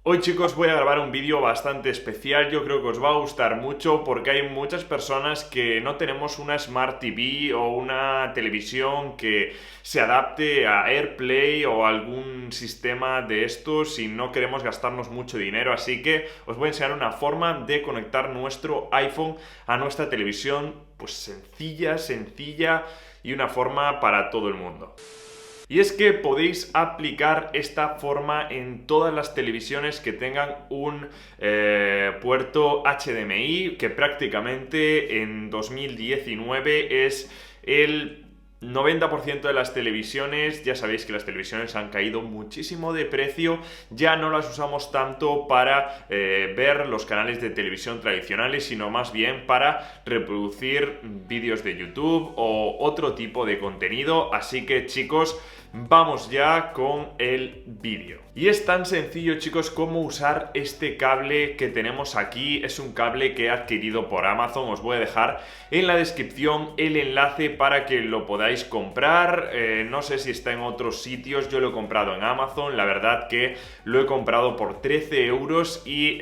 Hoy chicos voy a grabar un vídeo bastante especial, yo creo que os va a gustar mucho porque hay muchas personas que no tenemos una Smart TV o una televisión que se adapte a AirPlay o algún sistema de estos y no queremos gastarnos mucho dinero, así que os voy a enseñar una forma de conectar nuestro iPhone a nuestra televisión, pues sencilla y una forma para todo el mundo. Y es que podéis aplicar esta forma en todas las televisiones que tengan un puerto HDMI, que prácticamente en 2019 es el 90% de las televisiones. Ya sabéis que las televisiones han caído muchísimo de precio, ya no las usamos tanto para ver los canales de televisión tradicionales, sino más bien para reproducir vídeos de YouTube o otro tipo de contenido. Así que chicos, vamos ya con el vídeo. Y es tan sencillo chicos como usar este cable que tenemos aquí. Es un cable que he adquirido por Amazon, os voy a dejar en la descripción el enlace para que lo podáis comprar. No sé si está en otros sitios, yo lo he comprado en Amazon, la verdad que lo he comprado por 13 euros y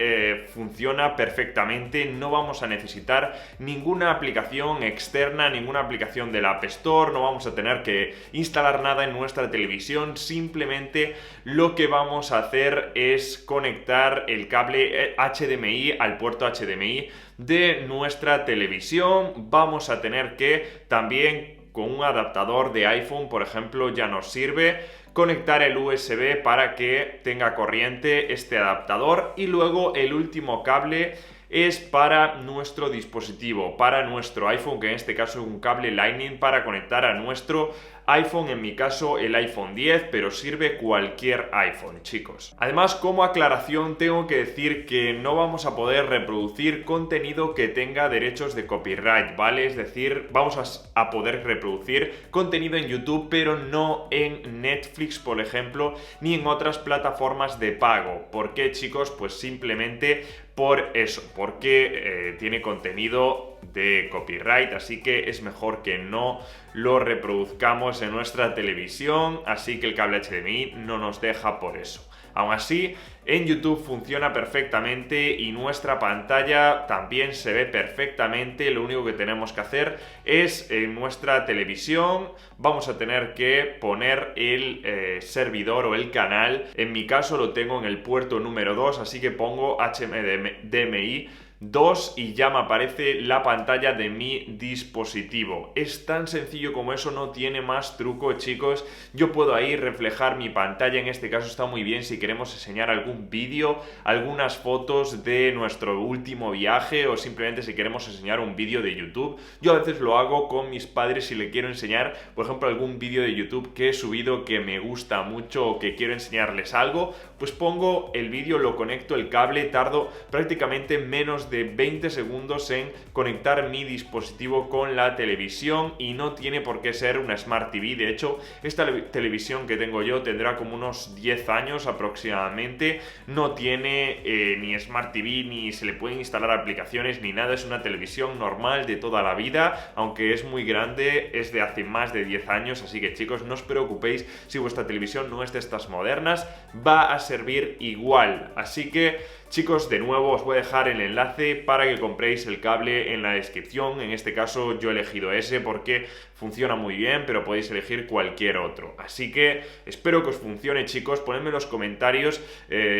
funciona perfectamente. No vamos a necesitar ninguna aplicación externa, ninguna aplicación del App Store, no vamos a tener que instalar nada en nuestra televisión, simplemente lo que vamos a hacer es conectar el cable HDMI al puerto HDMI de nuestra televisión. Vamos a tener que también, con un adaptador de iPhone, por ejemplo, ya nos sirve conectar el USB para que tenga corriente este adaptador, y luego el último cable es para nuestro dispositivo, para nuestro iPhone, que en este caso es un cable Lightning para conectar a nuestro iPhone, en mi caso el iPhone 10, pero sirve cualquier iPhone, chicos. Además, como aclaración, tengo que decir que no vamos a poder reproducir contenido que tenga derechos de copyright, ¿vale? Es decir, vamos a poder reproducir contenido en YouTube, pero no en Netflix, por ejemplo, ni en otras plataformas de pago. ¿Por qué, chicos? Pues simplemente por eso, porque tiene contenido de copyright, así que es mejor que no lo reproduzcamos en nuestra televisión, así que el cable HDMI no nos deja por eso. Aún así, en YouTube funciona perfectamente y nuestra pantalla también se ve perfectamente. Lo único que tenemos que hacer es, en nuestra televisión vamos a tener que poner el servidor o el canal. En mi caso lo tengo en el puerto número 2, así que pongo HDMI 2 y ya me aparece la pantalla de mi dispositivo. Es tan sencillo como eso, no tiene más truco, chicos. Yo puedo ahí reflejar mi pantalla, en este caso está muy bien si queremos enseñar algún vídeo, algunas fotos de nuestro último viaje, o simplemente si queremos enseñar un vídeo de YouTube. Yo a veces lo hago con mis padres si le quiero enseñar, por ejemplo, algún vídeo de YouTube que he subido que me gusta mucho o que quiero enseñarles algo, pues pongo el vídeo, lo conecto, el cable, tardo prácticamente menos de 20 segundos en conectar mi dispositivo con la televisión, y no tiene por qué ser una Smart TV. De hecho, esta televisión que tengo yo tendrá como unos 10 años aproximadamente, no tiene ni Smart TV, ni se le pueden instalar aplicaciones ni nada, es una televisión normal de toda la vida, aunque es muy grande, es de hace más de 10 años, así que chicos, no os preocupéis si vuestra televisión no es de estas modernas, va a servir igual. Así que chicos, de nuevo os voy a dejar el enlace para que compréis el cable en la descripción. En este caso yo he elegido ese porque funciona muy bien, pero podéis elegir cualquier otro. Así que espero que os funcione, chicos. Ponedme en los comentarios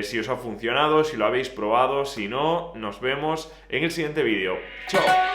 si os ha funcionado, si lo habéis probado. Si no, nos vemos en el siguiente vídeo. ¡Chao!